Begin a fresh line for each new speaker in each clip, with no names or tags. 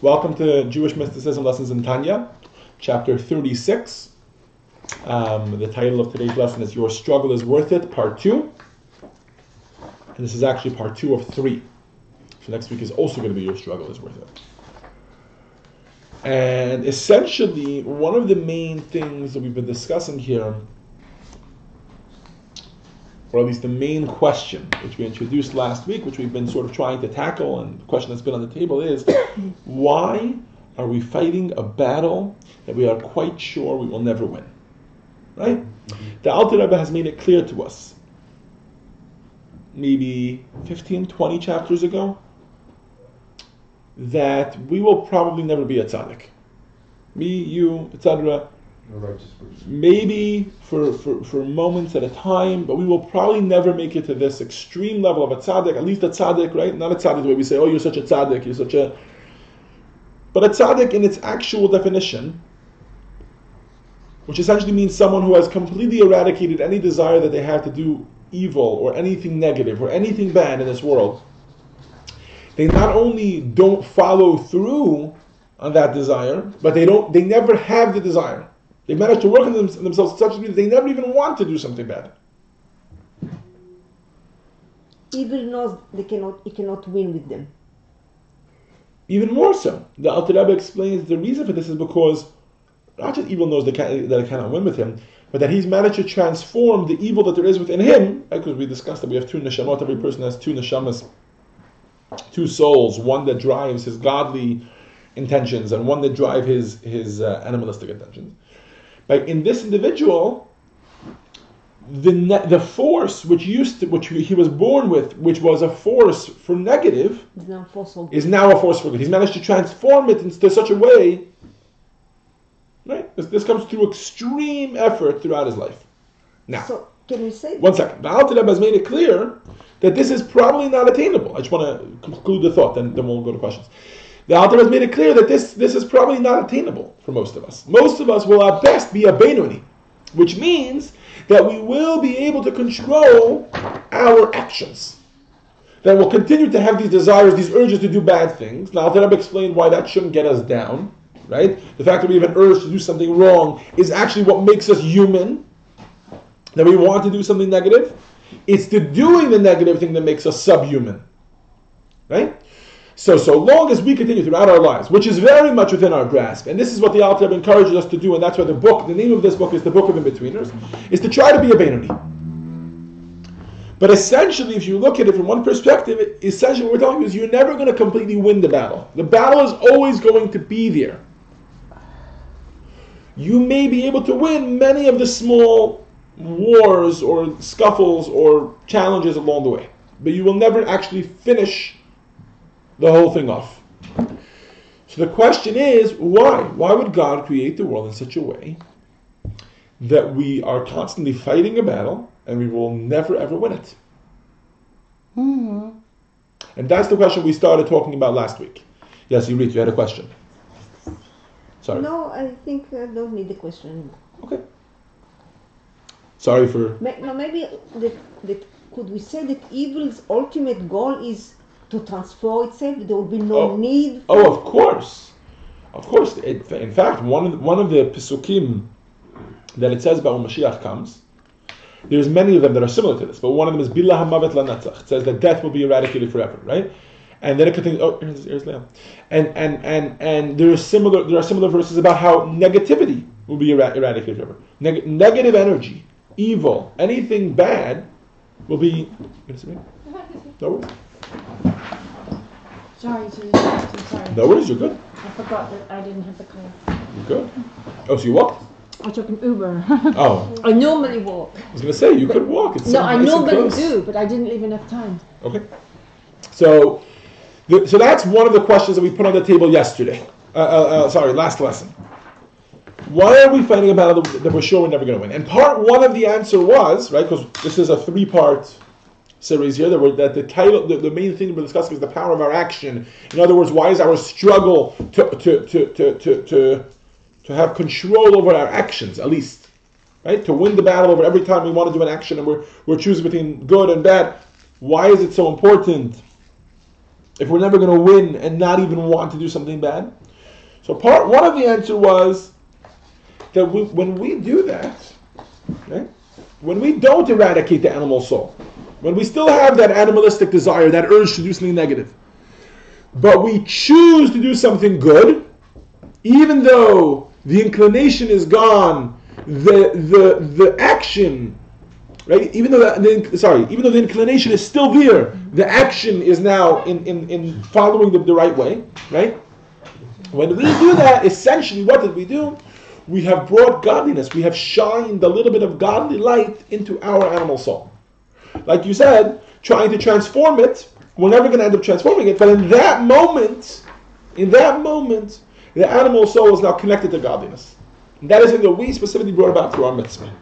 Welcome to Jewish Mysticism Lessons in Tanya, chapter 36. The title of today's lesson is Your Struggle is Worth It, part 2. And this is actually part 2 of 3. So next week is also going to be Your Struggle is Worth It. And essentially, one of the main things that we've been discussing here, or at least the main question which we introduced last week, which we've been sort of trying to tackle, and the question that's been on the table is, why are we fighting a battle that we are quite sure we will never win? Right? The Alter Rebbe has made it clear to us, maybe 15, 20 chapters ago, that we will probably never be a tzaddik. Me, you, etc. Maybe for moments at a time, but we will probably never make it to this extreme level of a tzaddik, at least a tzaddik, right? Not a tzaddik the way we say, oh, you're such a tzaddik, you're such a... But a tzaddik in its actual definition, which essentially means someone who has completely eradicated any desire that they have to do evil or anything negative or anything bad in this world. They not only don't follow through on that desire, but they never have the desire. They manage to work on themselves to such a degree that they never even want to do something bad.
Evil knows he cannot win with them.
Even more so. The Alter Rebbe explains the reason for this is because not just evil knows that it cannot win with him, but that he's managed to transform the evil that there is within him, right? Because we discussed that we have two neshamot, every person has two neshamas, two souls, one that drives his godly intentions and one that drive his animalistic intentions. But in this individual, the force which he was born with, which was a force for negative, is now a force for good. He's managed to transform it into such a way, right? This comes through extreme effort throughout his life. Now,
so can we say
one second. The Alter Rebbe has made it clear that this is probably not attainable. I just want to conclude the thought, then we'll go to questions. The Alter has made it clear that this is probably not attainable for most of us. Most of us will at best be a Beinoni, which means that we will be able to control our actions. That we'll continue to have these desires, these urges to do bad things. Now, Alter Rebbe explained why that shouldn't get us down, right? The fact that we have an urge to do something wrong is actually what makes us human, that we want to do something negative. It's the doing the negative thing that makes us subhuman, right? So long as we continue throughout our lives, which is very much within our grasp, and this is what the Alter Rebbe encourages us to do, and that's why the name of this book is the Book of In-Betweeners, is to try to be a Beinoni. But essentially, if you look at it from one perspective, essentially what we're telling you is you're never going to completely win the battle. The battle is always going to be there. You may be able to win many of the small wars or scuffles or challenges along the way, but you will never actually finish the whole thing off. So the question is, why? Why would God create the world in such a way that we are constantly fighting a battle and we will never ever win it?
Mm-hmm.
And that's the question we started talking about last week. Yes, Yurit, you had a question. Sorry.
No, I think I don't need the question anymore.
Okay. Sorry for...
Maybe could we say that evil's ultimate goal is to transform itself? There will be no need for...
Oh, of course. Of course. In fact, one of the Pesukim that it says about when Mashiach comes, there's many of them that are similar to this, but one of them is Bila Hamavet Lanatzach. It says that death will be eradicated forever, right? And then it continues, here's Leah. And there are similar verses about how negativity will be eradicated forever. Negative energy, evil, anything bad will be... No worries.
Sorry to interrupt, I'm sorry.
No worries, you're good.
I forgot that I didn't have the car.
You're good. Oh, so you walked?
I took an Uber.
Oh.
I normally walk.
I was going to say, you could walk. It's
no, I
nice
normally do, but I didn't leave enough time.
Okay. So that's one of the questions that we put on the table yesterday. Last lesson. Why are we fighting a battle that we're sure we're never going to win? And part one of the answer was, right, because this is a 3-part series here, that the title, the main thing we're discussing is the power of our action. In other words, why is our struggle to have control over our actions, at least, right? To win the battle over every time we want to do an action and we're choosing between good and bad. Why is it so important? If we're never going to win and not even want to do something bad? So one of the answer was that when we do that, right, when we don't eradicate the animal soul, when we still have that animalistic desire, that urge to do something negative, but we choose to do something good, even though the inclination is gone, the action, right? Even though the inclination is still there, the action is now in following the right way, right? When we do that, essentially, what did we do? We have brought godliness. We have shined a little bit of godly light into our animal soul. Like you said, trying to transform it, we're never going to end up transforming it, but in that moment, the animal soul is now connected to godliness. And that is something that we specifically brought about through our mitzvah.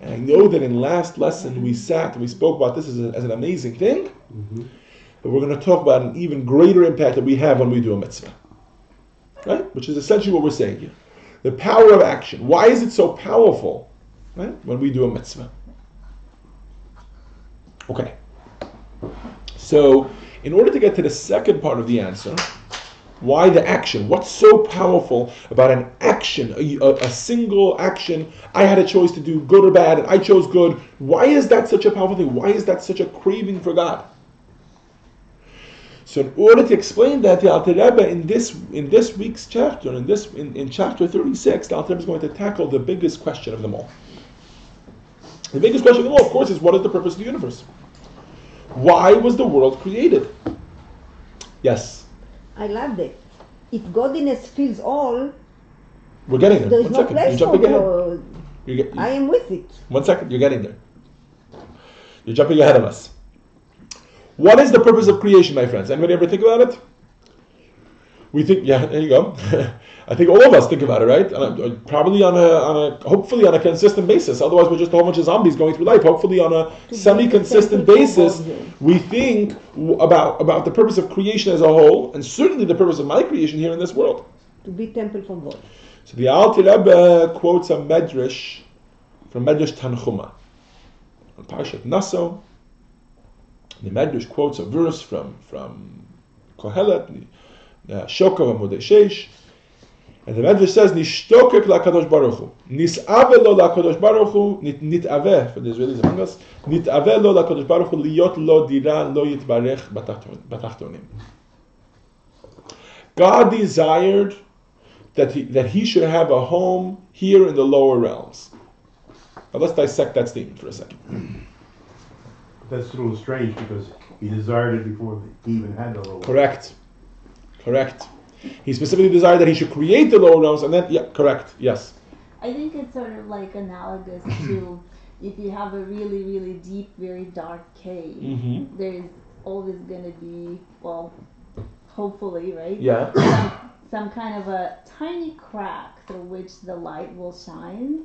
And I know that in last lesson we sat and we spoke about this as an amazing thing, but we're going to talk about an even greater impact that we have when we do a mitzvah. Right? Which is essentially what we're saying here. The power of action. Why is it so powerful, right, when we do a mitzvah? Okay. So, in order to get to the second part of the answer, why the action? What's so powerful about an action, a single action? I had a choice to do good or bad, and I chose good. Why is that such a powerful thing? Why is that such a craving for God? So, in order to explain that, the Alter Rebbe in this week's chapter, in chapter 36, the Alter Rebbe is going to tackle the biggest question of them all. The biggest question of them all, of course, is what is the purpose of the universe? Why was the world created? Yes.
I love that. If godliness fills all,
we're getting there.
There is
One
no
second.
place
You're jumping
for
ahead.
I am with it.
1 second. You're getting there. You're jumping ahead of us. What is the purpose of creation, my friends? Anybody ever think about it? We think, yeah, there you go. I think all of us think about it, right? Probably hopefully on a consistent basis. Otherwise, we're just a whole bunch of zombies going through life. Hopefully, on a semi-consistent basis, we think about the purpose of creation as a whole, and certainly the purpose of my creation here in this world.
To be temple for God.
So the Alter Rebbe quotes a medrash from Medrash Tanchuma on Parshat Naso. The medrash quotes a verse from Kohelet, Shokav Amudei Sheish. And the Medrash says, Nishtokek la'kadosh baruch hu. Nis'ave lo la'kadosh baruch hu. Nit'ave, for the Israelis among us, Nit'ave lo la'kadosh baruch hu liyot lo dira lo yitbarech batachtonim. God desired that he should have a home here in the lower realms. Now let's dissect that statement for a second.
That's a little strange because he desired it before he even had the lower.
Correct. He specifically desired that he should create the lower realms, and then, yeah, correct, yes.
I think it's sort of like analogous to if you have a really, really deep, very dark cave, there's always going to be, well, hopefully, right?
Yeah.
Some kind of a tiny crack through which the light will shine.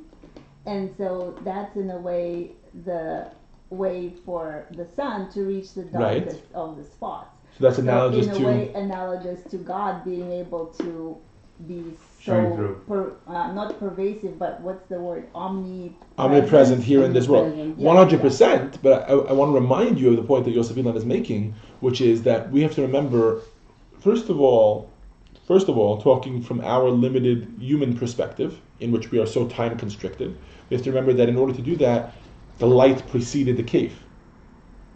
And so that's in a way the way for the sun to reach the darkest of the spots.
So that's analogous
in a way analogous to God being able to be so not pervasive, but what's the word? Omnipresent
here in this world. 100%. But I want to remind you of the point that Yosef Ilan is making, which is that we have to remember, first of all, talking from our limited human perspective, in which we are so time constricted, we have to remember that in order to do that, the light preceded the cave.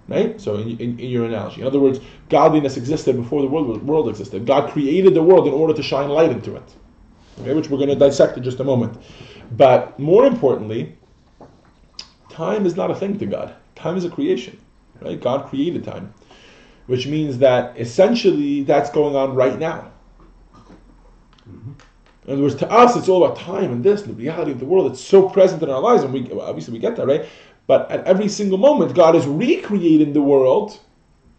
Right? So in your analogy. In other words, godliness existed before the world existed. God created the world in order to shine light into it. Okay? Which we're going to dissect in just a moment. But more importantly, time is not a thing to God. Time is a creation. Right? God created time. Which means that essentially that's going on right now. In other words, to us it's all about time and this, and the reality of the world. It's so present in our lives, and we get that, right? But at every single moment, God is recreating the world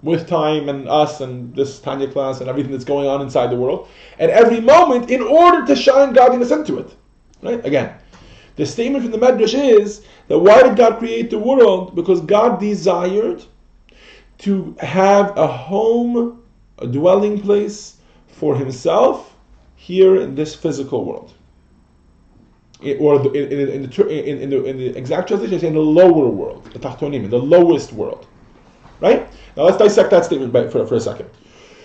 with time and us and this Tanya class and everything that's going on inside the world at every moment in order to shine godliness into it. Right? Again, the statement from the Medrash is that why did God create the world? Because God desired to have a home, a dwelling place for himself here in this physical world. In the exact translation, it's in the lower world, the Tachtonim, in the lowest world. right? Now let's dissect that statement for a second.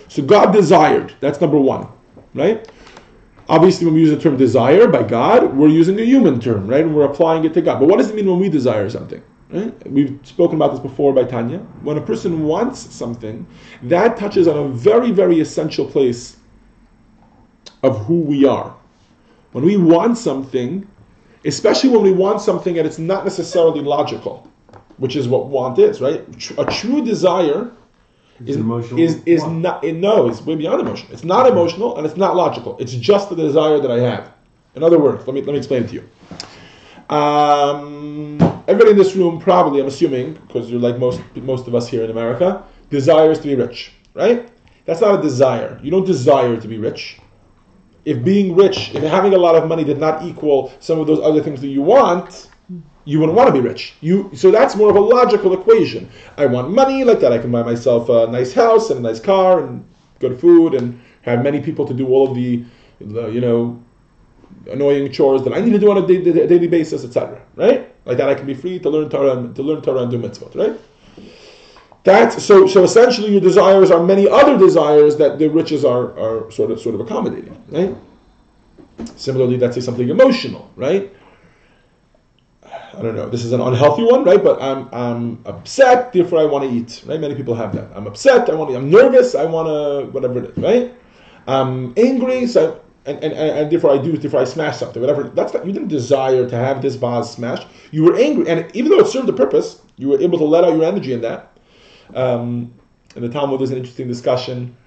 So God desired. That's number one, right? Obviously, when we use the term desire by God, we're using a human term, right? And we're applying it to God. But what does it mean when we desire something? Right? We've spoken about this before by Tanya. When a person wants something, that touches on a very, very essential place of who we are. When we want something, especially when we want something and it's not necessarily logical, which is what want is, right? A true desire is not. No, it's way beyond emotion. It's not emotional and it's not logical. It's just the desire that I have. In other words, let me explain it to you. Everybody in this room probably, I'm assuming, because you're like most of us here in America, desires to be rich, right? That's not a desire. You don't desire to be rich. If being rich, if having a lot of money did not equal some of those other things that you want, you wouldn't want to be rich. So that's more of a logical equation. I want money, like that I can buy myself a nice house and a nice car and good food and have many people to do all of the annoying chores that I need to do on a daily basis, etc. Right? Like that I can be free to learn Torah and do mitzvot, right? That's so essentially your desires are many other desires that the riches are sort of accommodating, right? Similarly, let's say something emotional, right? I don't know, this is an unhealthy one, right? But I'm upset, therefore I want to eat, right? Many people have that. I'm upset, I'm nervous, I want to, whatever it is, right? I'm angry, so and therefore I smash something, whatever. That's not, you didn't desire to have this vase smashed. You were angry, and even though it served a purpose, you were able to let out your energy in that. In the Talmud, there's an interesting discussion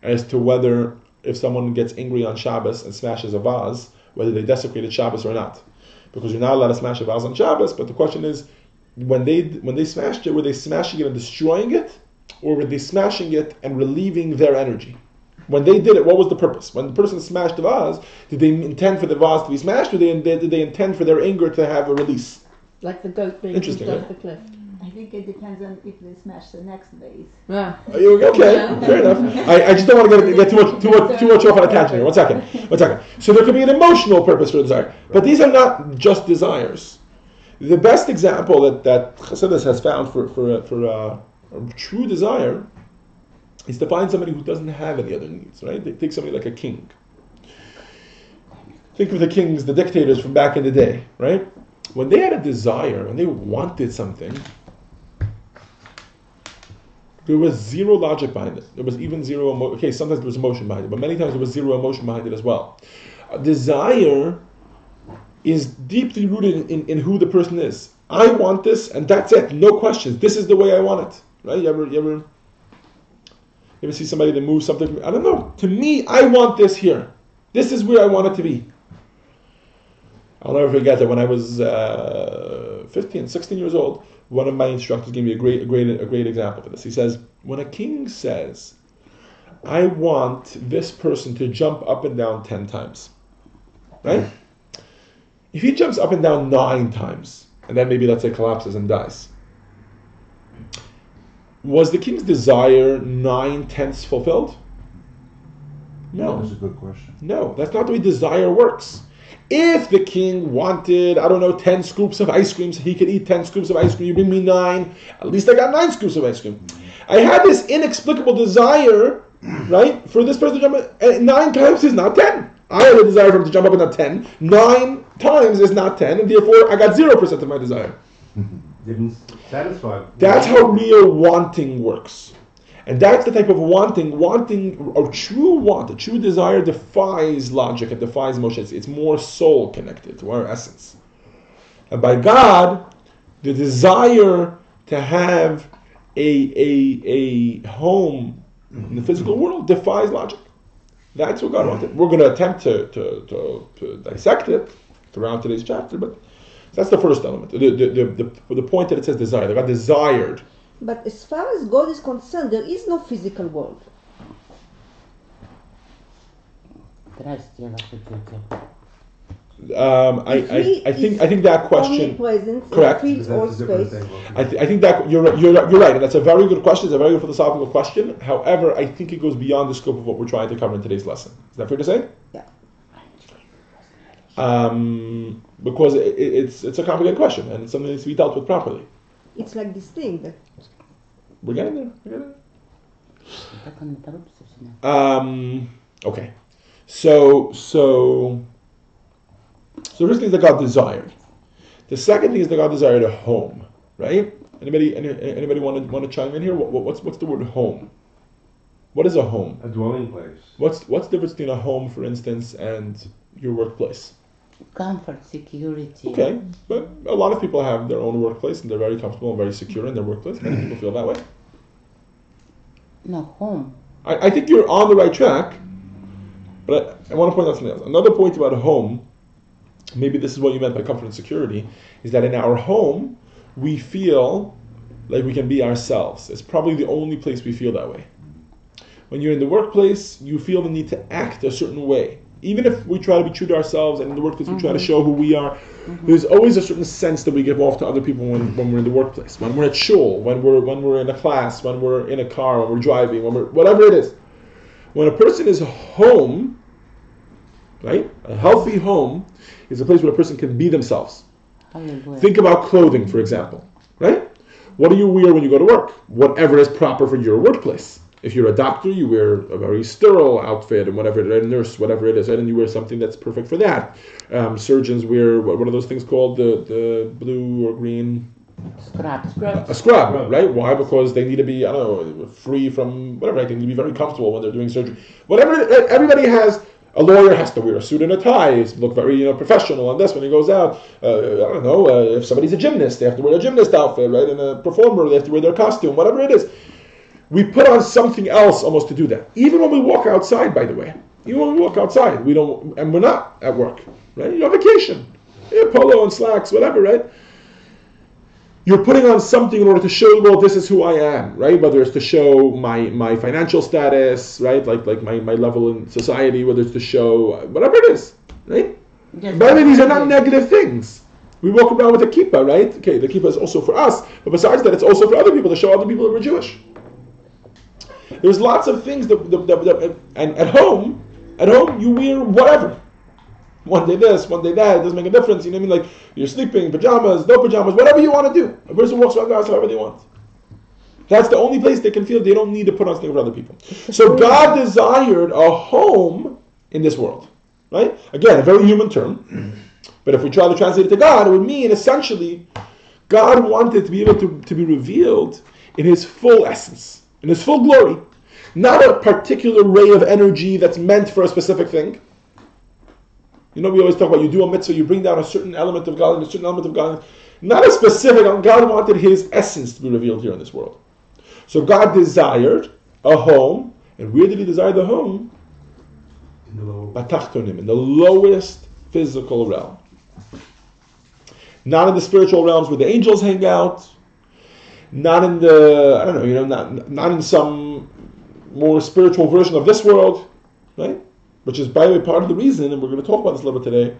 as to whether if someone gets angry on Shabbos and smashes a vase, whether they desecrated Shabbos or not. Because you're not allowed to smash a vase on Shabbos, but the question is, when they smashed it, were they smashing it and destroying it, or were they smashing it and relieving their energy? When they did it, what was the purpose? When the person smashed the vase, did they intend for the vase to be smashed, or did they intend for their anger to have a release?
Like the goat being
Interesting,
pushed
right?
off the cliff.
I think it depends on if they smash the next vase.
Yeah.
Okay, fair enough. I just don't want to get too much off on a tangent here. One second. So there could be an emotional purpose for desire, but these are not just desires. The best example that Chassidus has found for a true desire is to find somebody who doesn't have any other needs. Right? They take somebody like a king. Think of the kings, the dictators from back in the day. Right? When they had a desire, when they wanted something, there was zero logic behind it. There was even zero emotion. Okay, sometimes there was emotion behind it, but many times there was zero emotion behind it as well. A desire is deeply rooted in who the person is. I want this, and that's it. No questions. This is the way I want it. Right? You ever see somebody that moves something? I don't know. To me, I want this here. This is where I want it to be. I'll never forget that when I was 15, 16 years old, one of my instructors gave me a great example for this. He says, when a king says, I want this person to jump up and down 10 times, right? If he jumps up and down 9 times, and then maybe, let's say, collapses and dies, was the king's desire 9/10 fulfilled? No.
That's a good question.
No, that's not the way desire works. If the king wanted, 10 scoops of ice cream, so he could eat 10 scoops of ice cream, you bring me 9, at least I got 9 scoops of ice cream. I had this inexplicable desire, right, for this person to jump up, 9 times is not 10. I had a desire for him to jump up and not 10. 9 times is not 10, and therefore I got 0% of my desire.
Didn't satisfy.
That's how real wanting works. And that's the type of wanting, a true desire defies logic, it defies emotion. It's more soul connected to our essence. And by God, the desire to have a home in the physical world defies logic. That's what God wanted. We're going to attempt to dissect it throughout today's chapter, but that's the first element. The point that it says desire. That God desired.
But as far as God is concerned, there is no physical world.
I think that question.
Omnipresent,
Correct.
fills all
That's a different
space.
thing.
I think that you're right, and that's a very good question. It's a very good philosophical question. However, I think it goes beyond the scope of what we're trying to cover in today's lesson. Is that fair to say?
Yeah.
Because it's a complicated question, and it's something that needs to be dealt with properly.
It's like this thing that
We're getting there. Okay. So first thing is that God desired. The second thing is that God desired a home, right? Anybody want to chime in here? What's the word home? What is a home?
A dwelling place.
What's the difference between a home, for instance, and your workplace?
Comfort, security.
Okay, but a lot of people have their own workplace and they're very comfortable and very secure in their workplace. Many people feel that way.
No, home.
I think you're on the right track, but I want to point out something else. Another point about a home, maybe this is what you meant by comfort and security, is that in our home, we feel like we can be ourselves. It's probably the only place we feel that way. When you're in the workplace, you feel the need to act a certain way. Even if we try to be true to ourselves, and in the workplace we try to show who we are, there's always a certain sense that we give off to other people when we're in the workplace. When we're at shul, when we're in a class, when we're in a car, when we're driving, whatever it is. When a person is home, right? A healthy home is a place where a person can be themselves. Think about clothing, for example, right? What do you wear when you go to work? Whatever is proper for your workplace. If you're a doctor, you wear a very sterile outfit and whatever, a nurse, whatever it is, right? And you wear something that's perfect for that. Surgeons wear, what are those things called? The blue or green?
Scrub.
A scrub, right? Why? Because they need to be, free from whatever. They need to be very comfortable when they're doing surgery. Whatever, everybody has. A lawyer has to wear a suit and a tie, look very professional on this when he goes out. If somebody's a gymnast, they have to wear a gymnast outfit, right? And a performer, they have to wear their costume, whatever it is. We put on something else almost to do that. Even when we walk outside, by the way. Even when we walk outside, we're not at work, right? You're on vacation. You're polo and slacks, whatever, right? You're putting on something in order to show, well, this is who I am, right? Whether it's to show my financial status, right? Like my level in society, whether it's to show whatever it is, right? By the way, these are not negative things. We walk around with a kippah, right? Okay, the kippah is also for us, but besides that, it's also for other people, to show other people that we're Jewish. There's lots of things and at home you wear whatever. One day this, one day that, it doesn't make a difference. You know what I mean? Like, you're sleeping, pajamas, no pajamas, whatever you want to do. A person walks around the house however they want. That's the only place they can feel they don't need to put on something for other people. So God desired a home in this world. Right? Again, a very human term. But if we try to translate it to God, it would mean essentially God wanted to be able to be revealed in His full essence, in His full glory. Not a particular ray of energy that's meant for a specific thing. We always talk about you do a mitzvah, you bring down a certain element of God and a certain element of God. Not a specific, God wanted His essence to be revealed here in this world. So God desired a home, and where did He desire the home? In the lowest physical realm. Not in the spiritual realms where the angels hang out, not in the, not in some more spiritual version of this world, right? Which is, by the way, part of the reason, and we're going to talk about this a little bit today,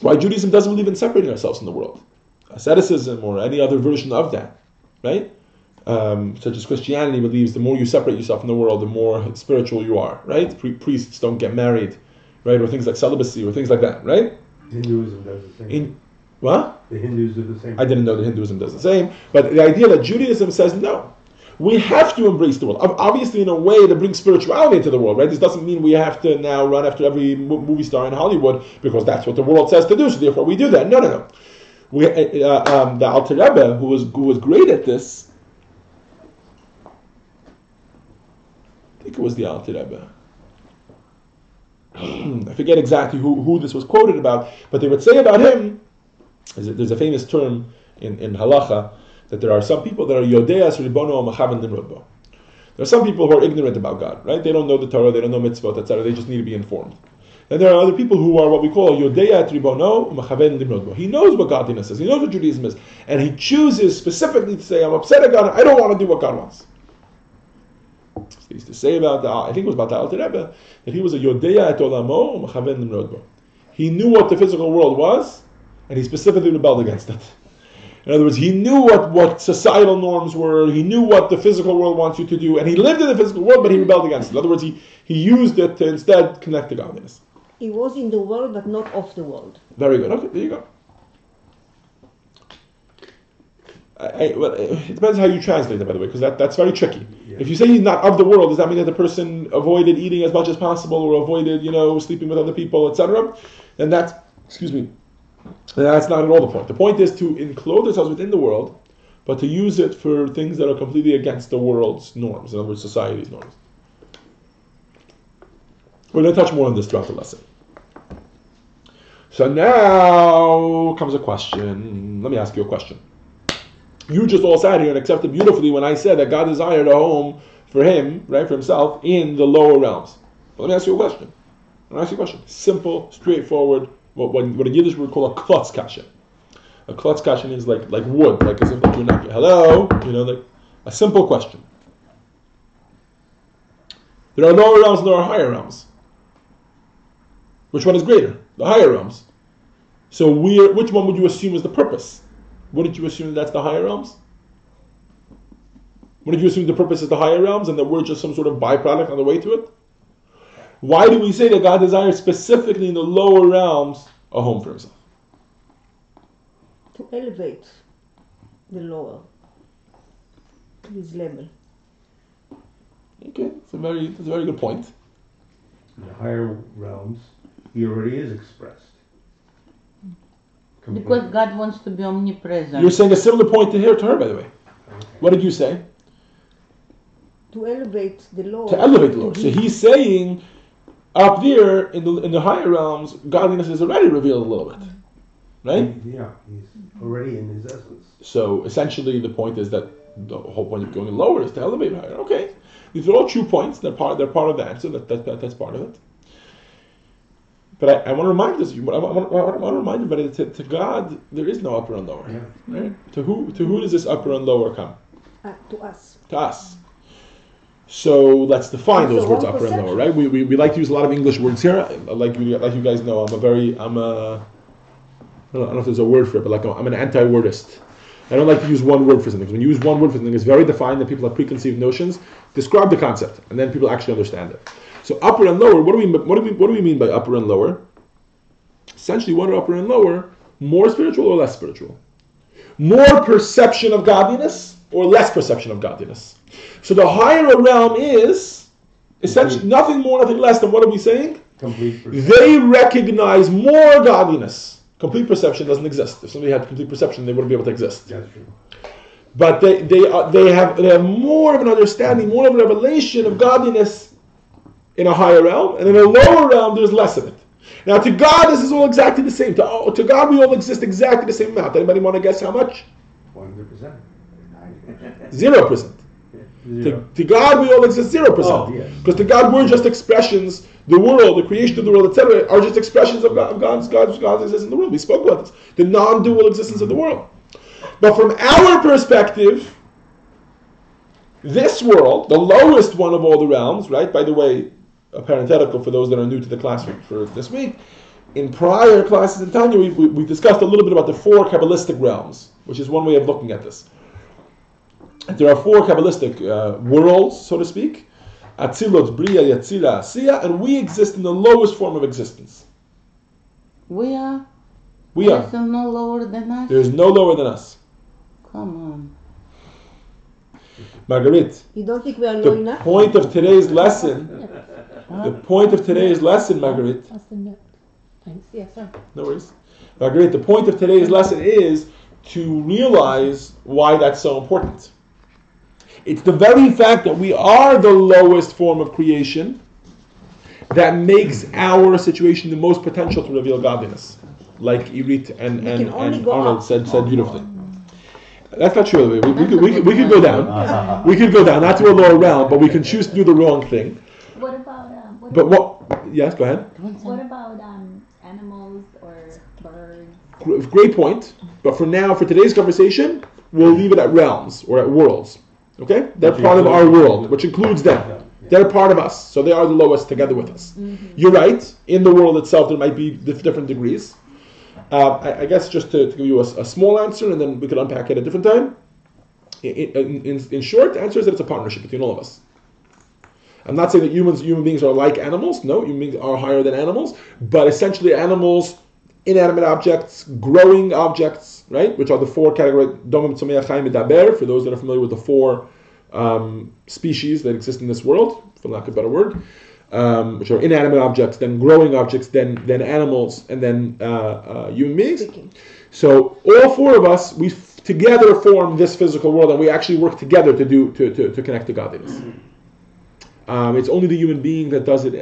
why Judaism doesn't believe in separating ourselves from the world. Asceticism or any other version of that, right? Such as Christianity believes the more you separate yourself from the world, the more spiritual you are, right? Priests don't get married, right? Or things like celibacy or things like that, right?
Hinduism does the same.
What?
The Hindus do the same.
I didn't know that Hinduism does the same. But the idea that Judaism says no. We have to embrace the world. Obviously, in a way to bring spirituality into the world, right? This doesn't mean we have to now run after every movie star in Hollywood because that's what the world says to do, so therefore we do that. No. The Alter Rebbe, who was great at this, I think it was the Alter Rebbe. I forget exactly who this was quoted about, but they would say about him, there's a famous term in halacha, that there are some people that are yodeas ribono machaven limrodbo. There are some people who are ignorant about God, right? They don't know the Torah, they don't know mitzvot, etc. They just need to be informed. And there are other people who are what we call yodea ribono machaven limrodbo. He knows what godliness is, he knows what Judaism is, and he chooses specifically to say, I'm upset at God, I don't want to do what God wants. He used to say about I think it was about the Alter Rebbe, that he was a yodea et olamo machaven limrodbo. He knew what the physical world was, and he specifically rebelled against it. In other words, he knew what societal norms were, he knew what the physical world wants you to do, and he lived in the physical world, but he rebelled against it. In other words, he used it to instead connect to godliness.
He was in the world, but not of the world.
Very good. Okay, there you Well, it depends how you translate it, by the way, because that's very tricky.
Yeah.
If you say he's not of the world, does that mean that the person avoided eating as much as possible, or avoided, sleeping with other people, etc.? Then that's, then that's not at all the point. The point is to enclose ourselves within the world, but to use it for things that are completely against the world's norms, in other words, society's norms. We're going to touch more on this throughout the lesson. So now comes a question. Let me ask you a question. You just all sat here and accepted beautifully when I said that God desired a home for him, right, for himself, in the lower realms. But let me ask you a question. Simple, straightforward, what in Yiddish we would call a klotz kasha. A klotz kasha is like wood, like as if you're not, hello, like a simple question. There are lower realms and there are higher realms. Which one is greater? The higher realms. So which one would you assume is the purpose? Wouldn't you assume that's the higher realms? Wouldn't you assume the purpose is the higher realms and that we're just some sort of byproduct on the way to it? Why do we say that God desires specifically in the lower realms a home for himself?
To elevate the lower to his level.
Okay, that's a very good point.
In the higher realms, he already is expressed.
Because God wants to be omnipresent.
You're saying a similar point to her, by the way.
Okay.
What did you say?
To elevate the lower.
To elevate the lower. So he's saying up there in the higher realms, godliness is already revealed a little bit. Right?
Yeah, he's already in his essence.
So essentially the point is that the whole point of going lower is to elevate higher. Okay. These are all true points. They're part of the answer. That's part of it. But I want to remind this. I want to remind everybody that to God there is no upper and lower.
Yeah.
Right? To who does this upper and lower come?
To us.
To us. So let's define
It's
those
the
words,
wrong
upper and lower,
perception.
right? We like to use a lot of English words here. Like you guys know, I don't know if there's a word for it, but I'm an anti-wordist. I don't like to use one word for something. When you use one word for something, it's very defined, that people have preconceived notions. Describe the concept, and then people actually understand it. So upper and lower, what do we mean by upper and lower? Essentially, what are upper and lower? More spiritual or less spiritual? More perception of godliness or less perception of godliness? So the higher realm is essentially nothing more, nothing less than, what are we saying?
Complete perception.
They recognize more godliness. Complete perception doesn't exist. If somebody had complete perception, they wouldn't be able to exist.
That's true.
But they have more of an understanding, more of a revelation of godliness in a higher realm, and in a lower realm, there's less of it. Now, to God, this is all exactly the same. To God, we all exist exactly the same amount. Anybody want to guess how much?
100%.
0%. To God, we all exist 0%.
Oh, yes.
Because to God, we're just expressions. The world, the creation of the world, etc., are just expressions of God's existence in the world. We spoke about this. The non-dual existence of the world. But from our perspective, this world, the lowest one of all the realms, right? By the way, a parenthetical for those that are new to the class for this week. In prior classes in Tanya, we discussed a little bit about the 4 Kabbalistic realms, which is one way of looking at this. There are 4 Kabbalistic worlds, so to speak. Atzilot, Bria, Yetzira, Asiya, and we exist in the lowest form of existence.
We are?
We are.
There's no lower than us?
There's no lower than us.
Come on.
Marguerite,
You don't think we are low
the
enough?
point of today's lesson, Marguerite,
That's the note. Thanks. Yes, sir.
no worries. Marguerite, the point of today's lesson is to realize why that's so important. It's the very fact that we are the lowest form of creation that makes our situation the most potential to reveal godliness, like Irit and
can only go
Arnold
up.
said beautifully. That's not true. We could go down. We could go down, not to a lower realm, but we can choose to do the wrong thing.
What about
Yes, go ahead.
what about animals or birds?
Great point. But for now, for today's conversation, we'll leave it at realms or at worlds. Okay? They're part of our world, which includes them. They're part of us, so they are the lowest together with us.
Mm-hmm.
You're right. In the world itself, there might be different degrees. I guess just to give you a small answer, and then we could unpack it at a different time. In short, the answer is that it's a partnership between all of us. I'm not saying that human beings are like animals. No, human beings are higher than animals. But essentially, animals inanimate objects, growing objects, right? Which are the four categories. Domim, Tzomeach, Chaim, Medaber. For those that are familiar with the four species that exist in this world, for lack of a better word, which are inanimate objects, then growing objects, then animals, and then human beings. So all four of us, we together form this physical world, and we actually work together to connect to godliness. It's only the human being that does it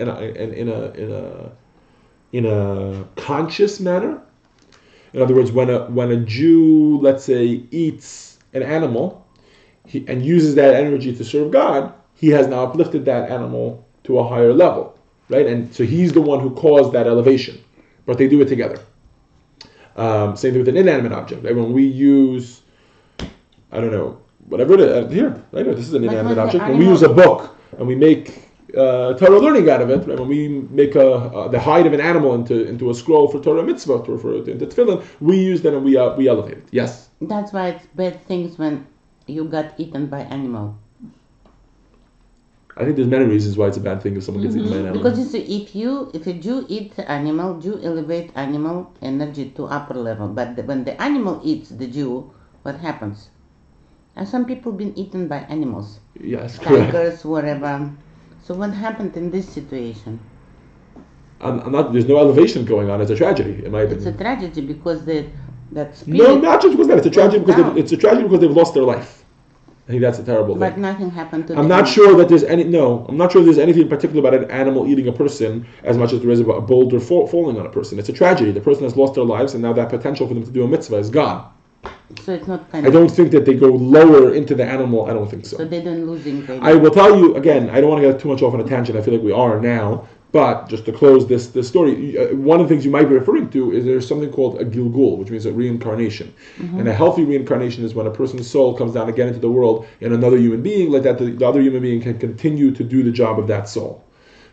in a conscious manner. In other words, when a Jew, let's say, eats an animal and uses that energy to serve God, he has now uplifted that animal to a higher level, right? And so he's the one who caused that elevation, but they do it together. Same thing with an inanimate object. Right? When we use, I don't know, whatever it is, here, right? This is an inanimate object. When we use a book and we make Torah learning out of it, right? When we make the hide of an animal into a scroll for Torah mitzvah, into tefillin, we use that and we elevate it. Yes?
That's why it's bad things when you got eaten by animal.
I think there's many reasons why it's a bad thing if someone gets eaten by an animal.
Because if a Jew eats animal, Jew elevate animal energy to upper level. But when the animal eats the Jew, what happens? And some people been eaten by animals.
Yes, correct.
Tigers, whatever. So what happened in this situation?
There's no elevation going on. It's a tragedy, in my opinion.
It's a tragedy because that spirit.
No, not just because of that. It's a tragedy because they've lost their life. I think that's a terrible thing.
But nothing happened to them.
I'm not sure there's anything in particular about an animal eating a person as much as there is about a boulder falling on a person. It's a tragedy. The person has lost their lives, and now that potential for them to do a mitzvah is gone.
So it's not
I don't think that they go lower into the animal. I don't think so.
So they don't losing.
I will tell you again. I don't want to get too much off on a tangent. I feel like we are now. But just to close this story, one of the things you might be referring to is there's something called a gilgul, which means a reincarnation. Mm-hmm. And a healthy reincarnation is when a person's soul comes down again into the world in another human being, like that the other human being can continue to do the job of that soul,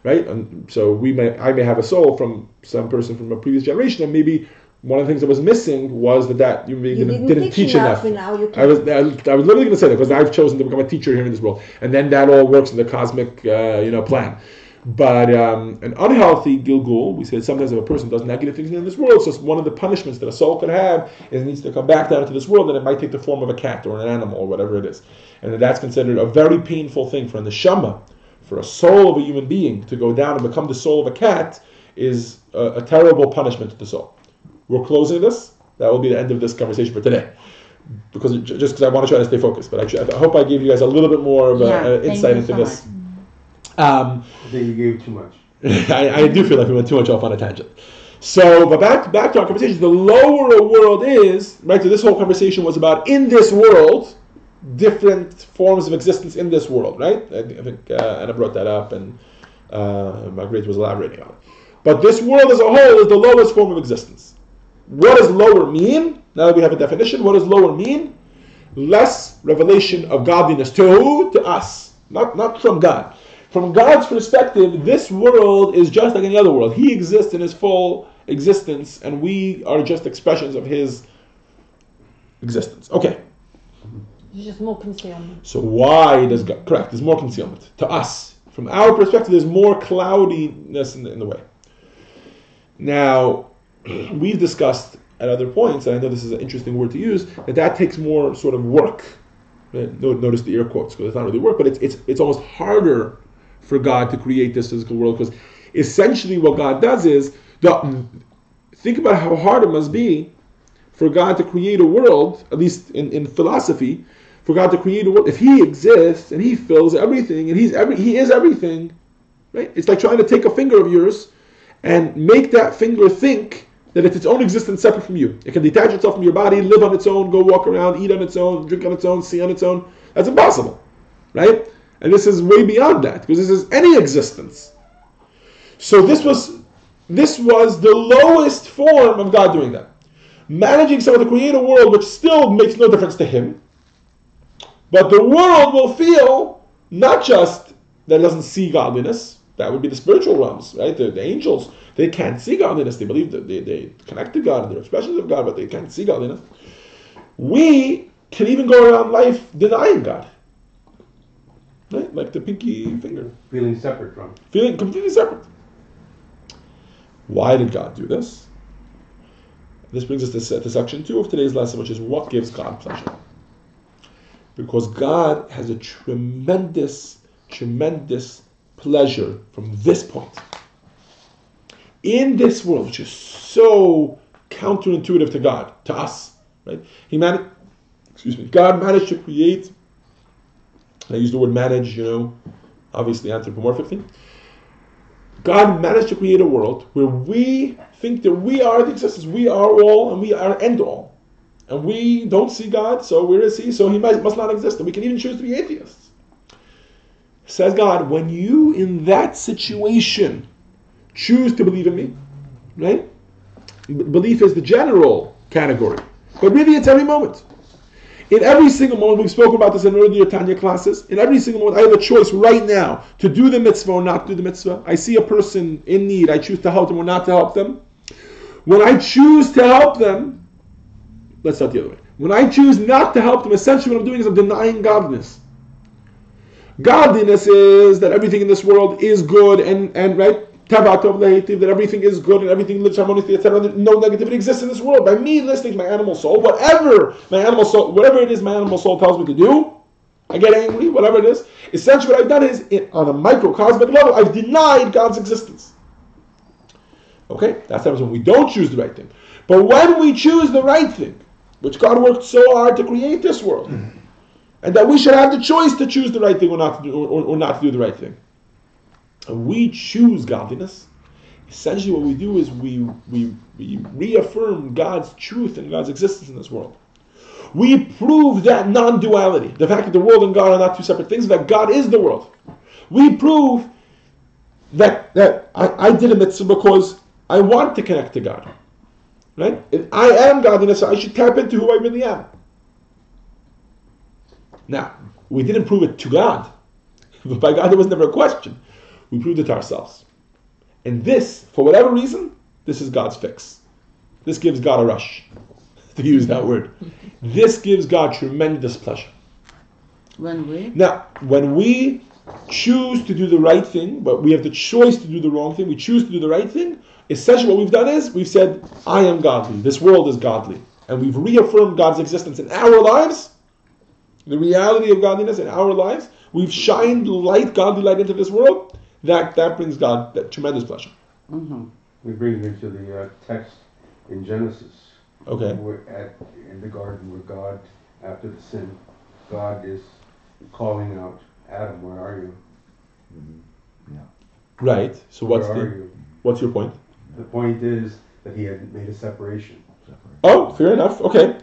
right? And so I may have a soul from some person from a previous generation, and maybe one of the things that was missing was that human being didn't teach enough. I was literally going to say that because I've chosen to become a teacher here in this world, and then that all works in the cosmic plan. But an unhealthy gilgul, we said sometimes if a person does negative things in this world, so one of the punishments that a soul could have is it needs to come back down into this world, and it might take the form of a cat or an animal or whatever it is. And that's considered a very painful thing for a neshama, for a soul of a human being to go down and become the soul of a cat is a terrible punishment to the soul. We're closing this. That will be the end of this conversation for today. Because I want to try to stay focused. But I hope I gave you guys a little bit more of an insight into this.
I think you gave too much.
I do feel like we went too much off on a tangent. So, but back to our conversation. The lower a world is, right? So this whole conversation was about in this world, different forms of existence in this world, right? I think Anna brought that up, and Marguerite was elaborating on it. But this world as a whole is the lowest form of existence. What does lower mean? Now that we have a definition, what does lower mean? Less revelation of godliness to who? To us, not from God. From God's perspective, this world is just like any other world. He exists in his full existence, and we are just expressions of his existence. Okay.
There's just more concealment.
So why does God... Correct, there's more concealment. To us, from our perspective, there's more cloudiness in the way. Now, we've discussed at other points, and I know this is an interesting word to use, that takes more sort of work. Notice the air quotes, because it's not really work, but it's almost harder for God to create this physical world, because essentially what God does is, think about how hard it must be for God to create a world, at least in philosophy, for God to create a world. If he exists and he fills everything and he is everything, right? It's like trying to take a finger of yours and make that finger think that it's its own existence separate from you. It can detach itself from your body, live on its own, go walk around, eat on its own, drink on its own, see on its own. That's impossible, right? And this is way beyond that, because this is any existence. So this was the lowest form of God doing that. Managing someone to create a world which still makes no difference to him, but the world will feel not just that it doesn't see godliness. That would be the spiritual realms, right? The angels, they can't see godliness. They believe that they connect to God, they're expressions of God, but they can't see godliness. We can even go around life denying God. Right? Like the pinky finger.
Feeling separate from.
Feeling completely separate. Why did God do this? This brings us to section 2 of today's lesson, which is what gives God pleasure. Because God has a tremendous, tremendous pleasure from this point. In this world, which is so counterintuitive to God, to us, right? God managed to create, and I use the word manage, obviously anthropomorphically. God managed to create a world where we think that we are the existence, we are all, and we are end all. And we don't see God, so where is He? So He must not exist. And we can even choose to be atheists. Says God, when you, in that situation, choose to believe in me, right? Belief is the general category. But really, it's every moment. In every single moment, we've spoken about this in earlier Tanya classes, in every single moment, I have a choice right now to do the mitzvah or not do the mitzvah. I see a person in need, I choose to help them or not to help them. When I choose to help them, let's start the other way. When I choose not to help them, essentially what I'm doing is I'm denying godliness. Godliness is that everything in this world is good and right? That everything is good and everything lives harmoniously, etc. No negativity exists in this world. By me listening to my animal soul, whatever it is my animal soul tells me to do, I get angry, whatever it is. Essentially what I've done is, on a microcosmic level, I've denied God's existence. Okay? That's when we don't choose the right thing. But when we choose the right thing, which God worked so hard to create this world, and that we should have the choice to choose the right thing or not to do the right thing. And we choose godliness. Essentially what we do is we reaffirm God's truth and God's existence in this world. We prove that non-duality, the fact that the world and God are not two separate things, that God is the world. We prove that I did a mitzvah because I want to connect to God. Right? If I am godliness, so I should tap into who I really am. Now, we didn't prove it to God. By God, there was never a question. We proved it to ourselves. And this, for whatever reason, this is God's fix. This gives God a rush, to use that word. This gives God tremendous pleasure. When we choose to do the right thing, but we have the choice to do the wrong thing, we choose to do the right thing, essentially what we've done is, we've said, I am godly, this world is godly. And we've reaffirmed God's existence in our lives, the reality of godliness in our lives. We've shined light, godly light into this world. That brings God that tremendous pleasure.
Mm-hmm. We bring it into the text in Genesis.
Okay.
In the garden where God, after the sin, God is calling out, Adam, where are you?
Mm-hmm. Yeah. Right. So what's your point?
The point is that he had made a separation.
Oh, fair enough. Okay.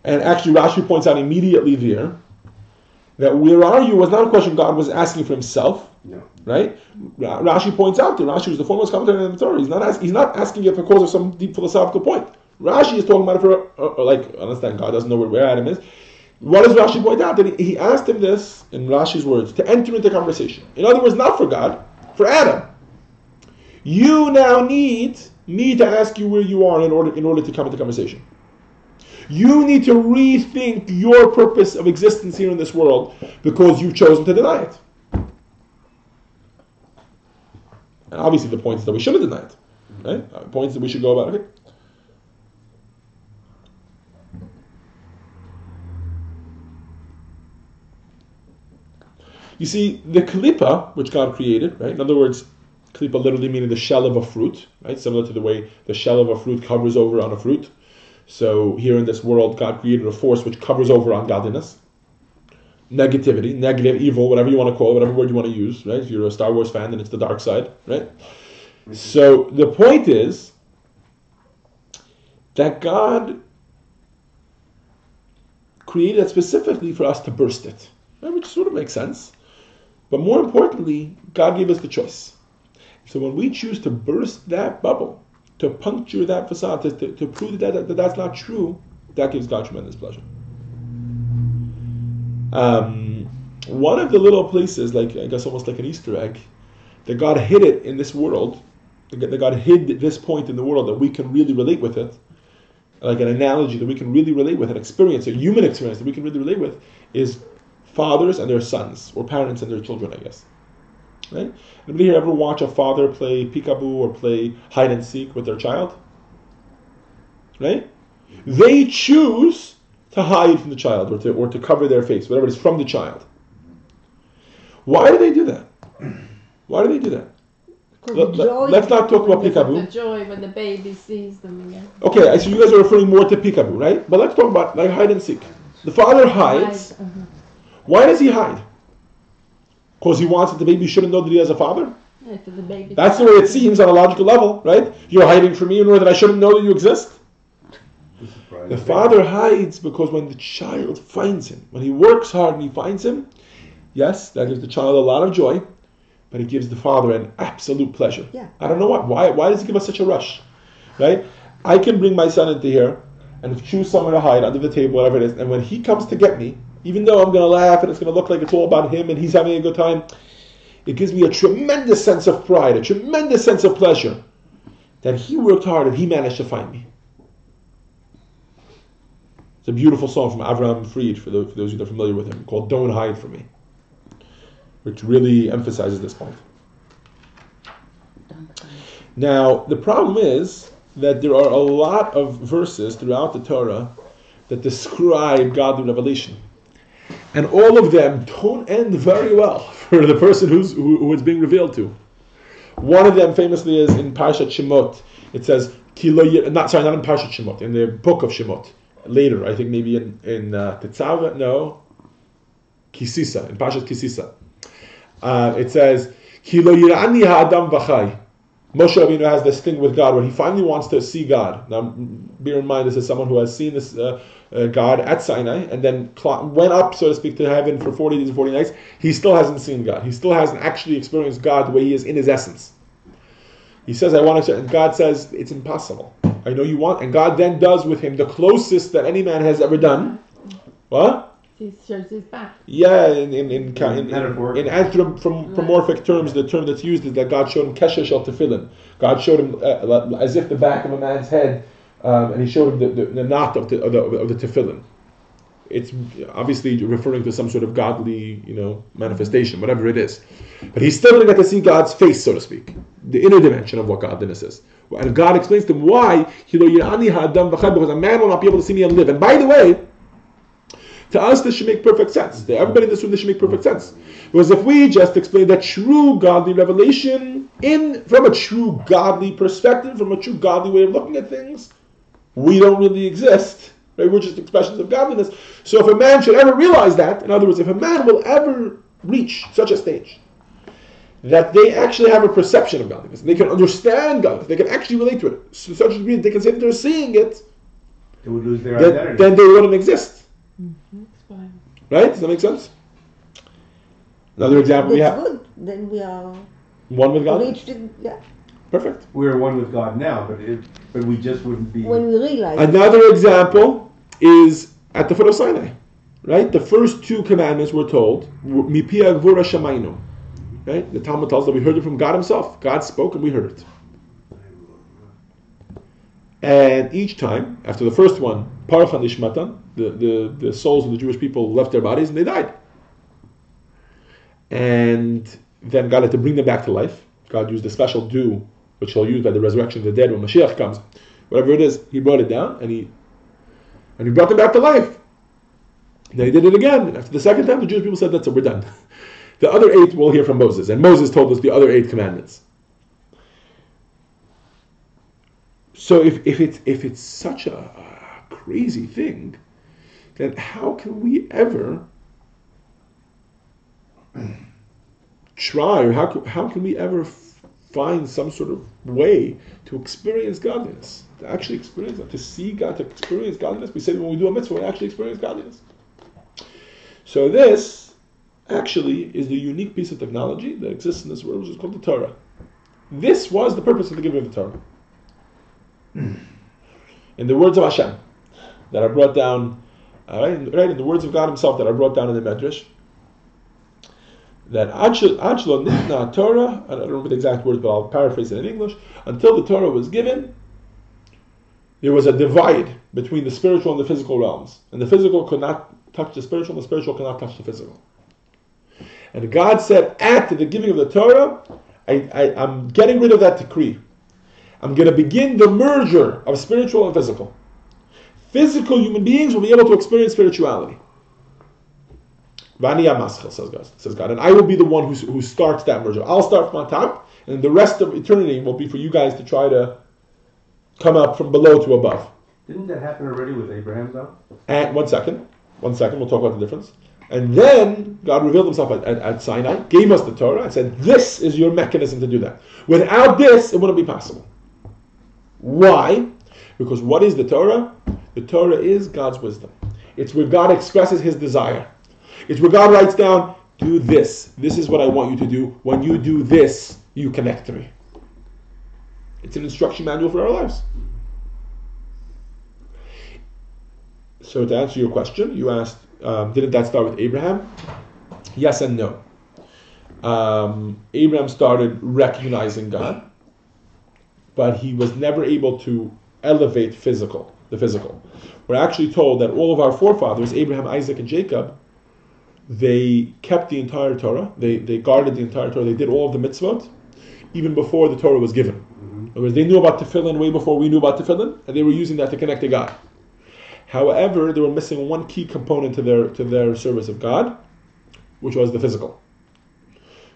And actually Rashi points out immediately there that where are you was not a question God was asking for himself.
No.
Right? Rashi points out that Rashi was the foremost commentator in the Torah. He's not asking it because of some deep philosophical point. Rashi is talking about it for, understand, God doesn't know where Adam is. What does Rashi point out? That he asked him this, in Rashi's words, to enter into conversation. In other words, not for God, for Adam. You now need me to ask you where you are in order to come into conversation. You need to rethink your purpose of existence here in this world because you've chosen to deny it. And obviously the point is that we shouldn't deny it. Right? The point is that we should go about it. Okay? You see, the klipa, which God created, right? In other words, klipa literally meaning the shell of a fruit, right? Similar to the way the shell of a fruit covers over on a fruit. So here in this world, God created a force which covers over on godliness, negativity, negative, evil, whatever you want to call it, whatever word you want to use, right? If you're a Star Wars fan, then it's the dark side, right? So the point is that God created it specifically for us to burst it, right? Which sort of makes sense. But more importantly, God gave us the choice. So when we choose to burst that bubble, to puncture that facade, to prove that that's not true, that gives God tremendous pleasure. One of the little places, like I guess almost like an Easter egg, that God hid it in this world, that God hid this point in the world that we can really relate with it, like an analogy that we can really relate with, an experience, a human experience that we can really relate with, is fathers and their sons, or parents and their children, I guess. Right? Anybody here ever watch a father play peekaboo or play hide and seek with their child? Right? they choose to hide from the child or to cover their face, whatever it is, from the child. Why do they do that? Why do they do that? Let's not talk about
The
peekaboo.
joy when the baby sees them. Yeah.
Okay, so you guys are referring more to peekaboo, right? But let's talk about like hide and seek. The father hides. Why does he hide? Because he wants that the baby shouldn't know that he has a father?
Yeah, for the baby.
That's the way it seems on a logical level, right? You're hiding from me in order that I shouldn't know that you exist? The father hides because when the child finds him, when he works hard and he finds him, yes, that gives the child a lot of joy, but it gives the father an absolute pleasure.
Yeah.
I don't know why. Why does it give us such a rush? Right? I can bring my son into here and choose somewhere to hide, under the table, whatever it is, and when he comes to get me, even though I'm going to laugh and it's going to look like it's all about him and he's having a good time, it gives me a tremendous sense of pride, a tremendous sense of pleasure that he worked hard and he managed to find me. It's a beautiful song from Avraham Fried, for those who are familiar with him, called Don't Hide From Me, which really emphasizes this point. Now, the problem is that there are a lot of verses throughout the Torah that describe godly revelation. And all of them don't end very well for the person who it's being revealed to. One of them famously is in Parshat Shemot. It says, not in Parshat Shemot, in the book of Shemot. Later, I think maybe in Tetzaveh, no, Kisisa, in Parshat Kisisa. It says, Ki lo yirani ha'adam v'chai. Moshe Rabbeinu has this thing with God where he finally wants to see God. Now, bear in mind, this is someone who has seen this God at Sinai and then went up, so to speak, to heaven for 40 days and 40 nights. He still hasn't seen God. He still hasn't actually experienced God the way he is in his essence. He says, I want to, and God says, it's impossible. I know you want, and God then does with him the closest that any man has ever done. What?
He shows his back.
Yeah, in anthropomorphic terms, the term that's used is that God showed him kesher shel tefillin. God showed him as if the back of a man's head, and he showed him the knot of the tefillin. It's obviously referring to some sort of godly, manifestation, whatever it is. But he's still going to get to see God's face, so to speak, the inner dimension of what godliness is. And God explains to him why, because a man will not be able to see me and live. And by the way, to us this should make perfect sense. To everybody in this room, this should make perfect sense. Because if we just explain that true godly revelation from a true godly perspective, from a true godly way of looking at things, we don't really exist. Right? We're just expressions of godliness. So if a man should ever realize that, in other words, if a man will ever reach such a stage that they actually have a perception of godliness, and they can understand godliness, they can actually relate to it, to such a degree that they can say that they're seeing it,
they would lose their identity.
Then they wouldn't exist.
Mm-hmm.
Right? Does that make sense? Another example we have.
Good. Then we are
one with God.
reached it. Yeah.
Perfect.
We're one with God now, but we just wouldn't be.
When we realize.
Another example is at the foot of Sinai. Right? The first two commandments we're told, Mipia Gvura Shamaynu. Right? The Talmud tells us that we heard it from God himself. God spoke and we heard it. And each time, after the first one, Parachan Nishmatan, the souls of the Jewish people left their bodies and they died. And then God had to bring them back to life. God used a special dew, which he'll use by the resurrection of the dead when Mashiach comes. Whatever it is, he brought it down and he brought them back to life. And then he did it again. And after the second time, the Jewish people said, that's it, we're done. The other 8 we'll hear from Moses. And Moses told us the other 8 commandments. So if it's such a crazy thing, then how can we ever try, or how can we ever find some sort of way to experience godliness, to actually experience that, to see God, to experience godliness? We say that when we do a mitzvah, we actually experience godliness. So this actually is the unique piece of technology that exists in this world, which is called the Torah. This was the purpose of the giving of the Torah. In the words of Hashem that are brought down, right, in the words of God himself that are brought down in the Medrash, that Achlo Nitna Torah, I don't remember the exact words, but I'll paraphrase it in English, until the Torah was given, there was a divide between the spiritual and the physical realms. And the physical could not touch the spiritual, and the spiritual could not touch the physical. And God said, at the giving of the Torah, I'm getting rid of that decree. I'm going to begin the merger of spiritual and physical. physical human beings will be able to experience spirituality. Vani Amaschel, says God, and I will be the one who starts that merger. I'll start from on top, and the rest of eternity will be for you guys to try to come up from below to above.
Didn't that happen already with Abraham, though?
And one second, we'll talk about the difference. And then God revealed himself at Sinai, gave us the Torah, and said, this is your mechanism to do that. Without this, it wouldn't be possible. Why? Because what is the Torah? The Torah is God's wisdom. It's where God expresses his desire. It's where God writes down, do this. This is what I want you to do. When you do this, you connect to me. It's an instruction manual for our lives. So to answer your question, you asked, didn't that start with Abraham? Yes and no. Abraham started recognizing God, but he was never able to elevate the physical. We're actually told that all of our forefathers, Abraham, Isaac, and Jacob, they kept the entire Torah. They guarded the entire Torah. They did all of the mitzvot, even before the Torah was given. In other words, they knew about tefillin way before we knew about tefillin, and they were using that to connect to God. However, they were missing one key component to their service of God, which was the physical.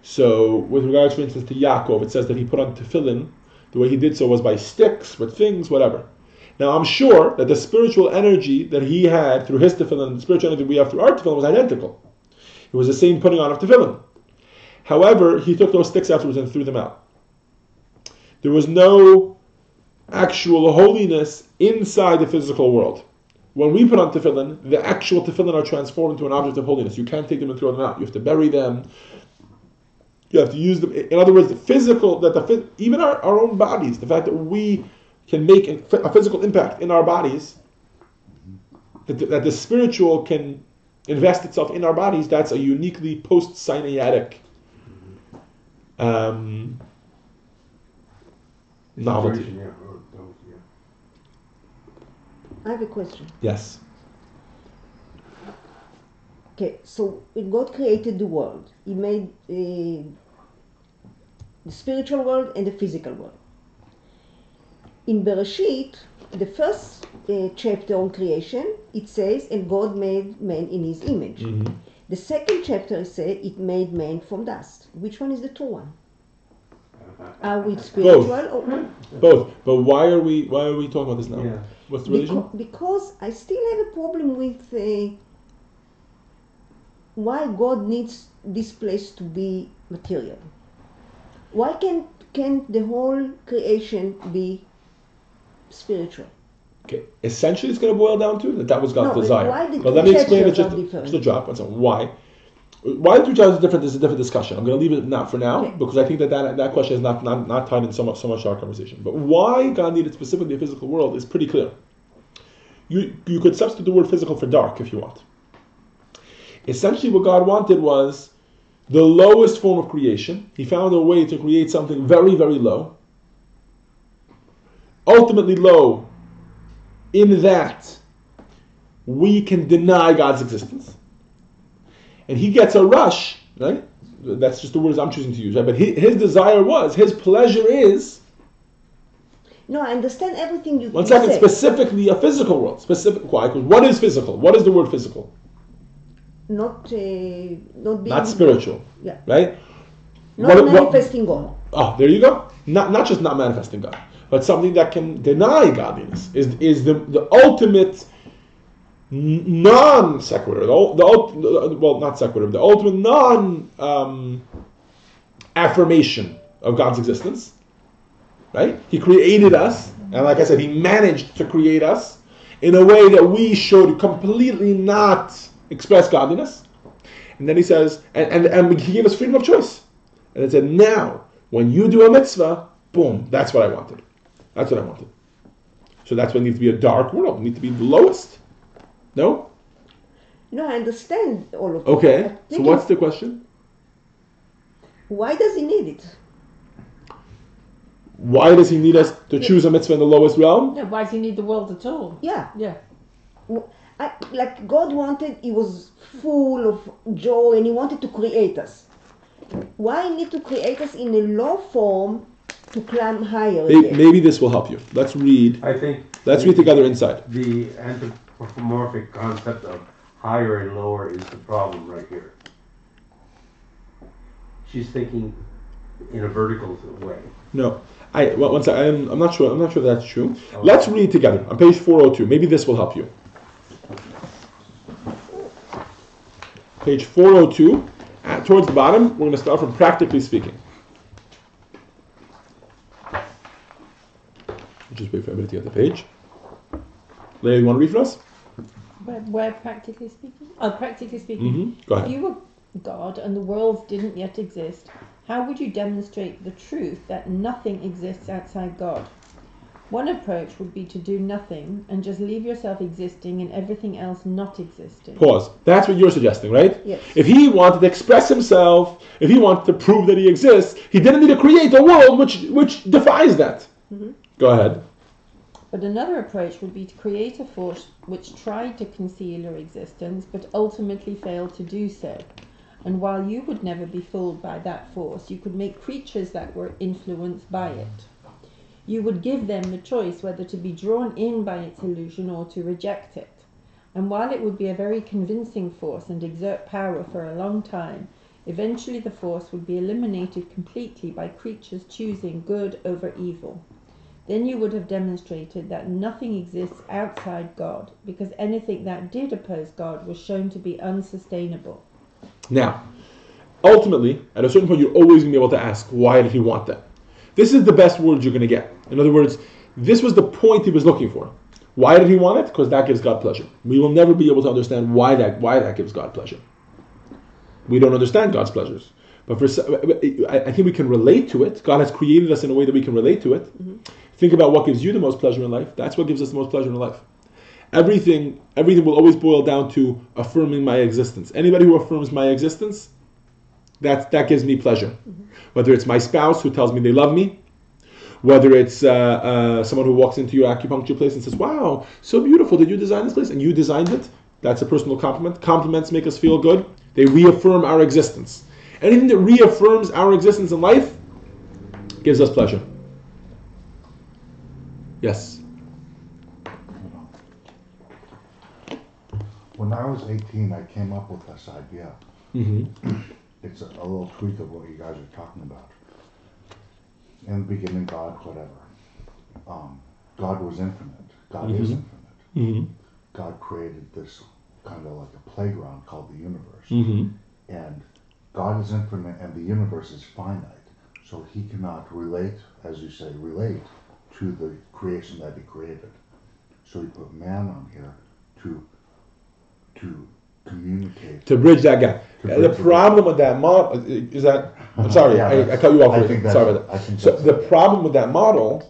So, with regards, for instance, to Yaakov, it says that he put on tefillin. The way he did so was by sticks, with things, whatever. Now, I'm sure that the spiritual energy that he had through his tefillin, the spiritual energy we have through our tefillin, was identical. It was the same putting on of tefillin. However, he took those sticks afterwards and threw them out. There was no actual holiness inside the physical world. When we put on tefillin, the actual tefillin are transformed into an object of holiness. You can't take them and throw them out. You have to bury them. You have to use them. In other words, the physical, even our own bodies, the fact that we can make a physical impact in our bodies, that the spiritual can invest itself in our bodies, that's a uniquely post-Sinaitic novelty.
I have a question.
Yes.
Okay, so when God created the world, he made the spiritual world and the physical world. In Bereshit, the first chapter on creation, it says, and God made man in his image. Mm-hmm. The second chapter says, it made man from dust. Which one is the true one? Are we spiritual?
Both. But why are we talking about this now?
Yeah.
What's the reason?
Because I still have a problem with why God needs this place to be material. Why can't the whole creation be spiritual?
Okay. Essentially, it's going to boil down to that was God's desire.
Why the
but let me explain it just
different?
a drop. Why? Why the two chapters are different is a different discussion. I'm going to leave it now for now, okay, because I think that question is not tied in so much to our conversation. But why God needed specifically a physical world is pretty clear. You could substitute the word physical for dark if you want. Essentially, what God wanted was the lowest form of creation. He found a way to create something very, very low. Ultimately low in that we can deny God's existence. And he gets a rush, right? That's just the words I'm choosing to use, right? But his desire was, his pleasure is...
No, I understand everything you
One second,
say.
specifically a physical world. Why? Because what is physical? What is the word physical?
Not being...
Not spiritual.
Yeah.
Right?
Not manifesting God.
Oh, there you go. Not just not manifesting God, but something that can deny godliness is the ultimate non-sequitur, not sequitur, the ultimate non-affirmation of God's existence, right? He created us, and like I said, he managed to create us in a way that we should completely not express godliness. And then he says, and he gave us freedom of choice. And it said, now, when you do a mitzvah, boom, that's what I wanted. That's what I wanted. So that's why it needs to be a dark world. It needs to be the lowest. No?
No, I understand all of that.
Okay, so what's the question?
Why does he need it?
Why does he need us to choose a mitzvah in the lowest realm?
Yeah, why does he need the world at all?
Yeah.
Yeah.
Like God wanted, he was full of joy and he wanted to create us. Why need to create us in a low form To climb higher.
Maybe this will help you. Let's read.
I think.
Let's read together inside.
The anthropomorphic concept of higher and lower is the problem right here. She's thinking in a vertical way.
No. One second. I'm not sure. I'm not sure that's true.
Okay.
Let's read together on page 402. Maybe this will help you. Page 402. Towards the bottom, we're going to start from practically speaking. Just wait for everybody to get the page. Leah, you want to read for us?
Where practically speaking? Oh, practically speaking.
Go ahead.
If you were God and the world didn't yet exist, how would you demonstrate the truth that nothing exists outside God? One approach would be to do nothing and just leave yourself existing and everything else not existing.
Pause. That's what you're suggesting, right?
Yes.
If he wanted to express himself, if he wanted to prove that he exists, he didn't need to create a world which defies that. Go ahead.
But another approach would be to create a force which tried to conceal your existence but ultimately failed to do so. And while you would never be fooled by that force, you could make creatures that were influenced by it. You would give them the choice whether to be drawn in by its illusion or to reject it. And while it would be a very convincing force and exert power for a long time, eventually the force would be eliminated completely by creatures choosing good over evil. Then you would have demonstrated that nothing exists outside God, because anything that did oppose God was shown to be unsustainable.
Now, ultimately, at a certain point, you're always going to be able to ask, why did he want that? This is the best words you're going to get. In other words, this was the point he was looking for. Why did he want it? Because that gives God pleasure. We will never be able to understand why that gives God pleasure. We don't understand God's pleasures. But I think we can relate to it. God has created us in a way that we can relate to it. Think about what gives you the most pleasure in life. That's what gives us the most pleasure in life. Everything will always boil down to affirming my existence. Anybody who affirms my existence, that gives me pleasure. Whether it's my spouse who tells me they love me, whether it's someone who walks into your acupuncture place and says, wow, so beautiful, did you design this place? And you designed it. That's a personal compliment. Compliments make us feel good. They reaffirm our existence. Anything that reaffirms our existence in life gives us pleasure. Yes.
When I was 18, I came up with this idea. It's a little tweak of what you guys are talking about. In the beginning, God, whatever. God was infinite. God is infinite. God created this kind of like a playground called the universe. And God is infinite and the universe is finite. So he cannot relate, as you say, relate to the creation that he created. So he put man on here to communicate.
To bridge that gap. The problem with that model is that, I'm sorry, I cut you off. Sorry about that. So the problem with that model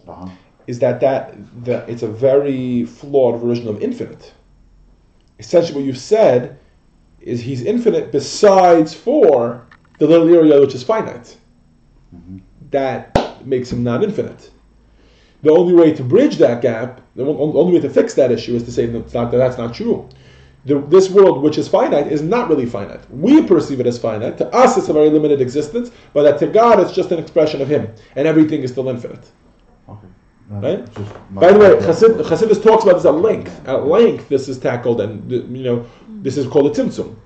is that it's a very flawed version of infinite. Essentially what you've said is he's infinite besides for the little area which is finite. That makes him not infinite. The only way to bridge that gap, the only way to fix that issue is to say that's not true. This world, which is finite, is not really finite. We perceive it as finite. To us, it's a very limited existence, but that to God, it's just an expression of Him, and everything is still infinite. Okay. Right? By the way, Chassidus talks about this at length. At length, this is tackled, and this is called a tzimtzum.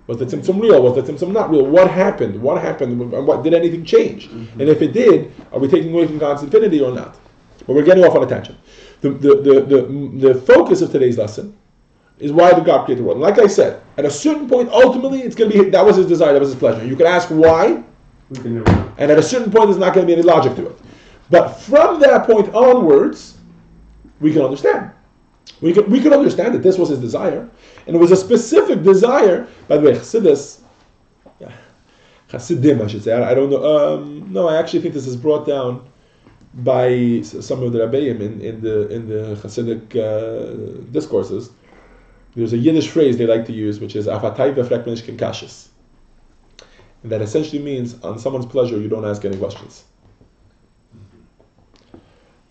Was the tzimtzum real? Was the tzimtzum not real? What happened? What did anything change? And if it did, are we taking away from God's infinity or not? But we're getting off on a tangent. The focus of today's lesson is why did God create the world? And like I said, at a certain point, ultimately, it's going to be that was His desire, that was His pleasure. You can ask why, and at a certain point, there's not going to be any logic to it. But from that point onwards, we can understand. We can understand that this was His desire, and it was a specific desire. By the way, Chassidim, I should say. I don't know. No, I actually think this is brought down by some of the Rabbeim in the Chassidic discourses. There's a Yiddish phrase they like to use, which is "Afatay v'frek b'nishkin kashis," and that essentially means on someone's pleasure you don't ask any questions.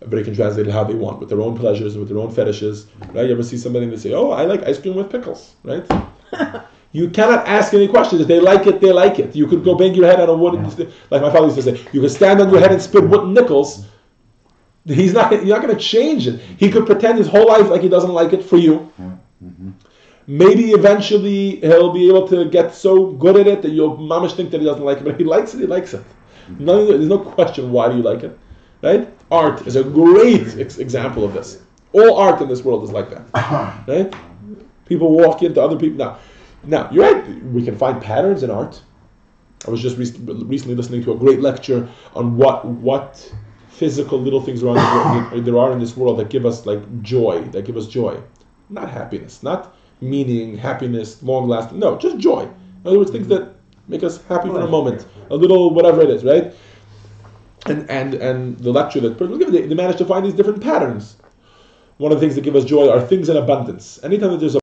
Everybody can translate it how they want, with their own pleasures, with their own fetishes. Right? You ever see somebody and they say, "Oh, I like ice cream with pickles," right? You cannot ask any questions. If they like it, they like it. You could go bang your head on a wooden, like my father used to say, you could stand on your head and spin wooden nickels. You're not going to change it. He could pretend his whole life like he doesn't like it for you. Maybe eventually he'll be able to get so good at it that you'll mamish think that he doesn't like it, but he likes it, he likes it. There's no question why do you like it, right? Art is a great example of this. All art in this world is like that, right? People walk into other people. Now, you're right, we can find patterns in art. I was just recently listening to a great lecture on what physical little things there are in this world that give us joy, not happiness, not meaning, happiness, long lasting. No, just joy. In other words, things that make us happy for a moment, a little whatever it is, right? And the lecture that person was given, they managed to find these different patterns. One of the things that give us joy are things in abundance. Anytime that there's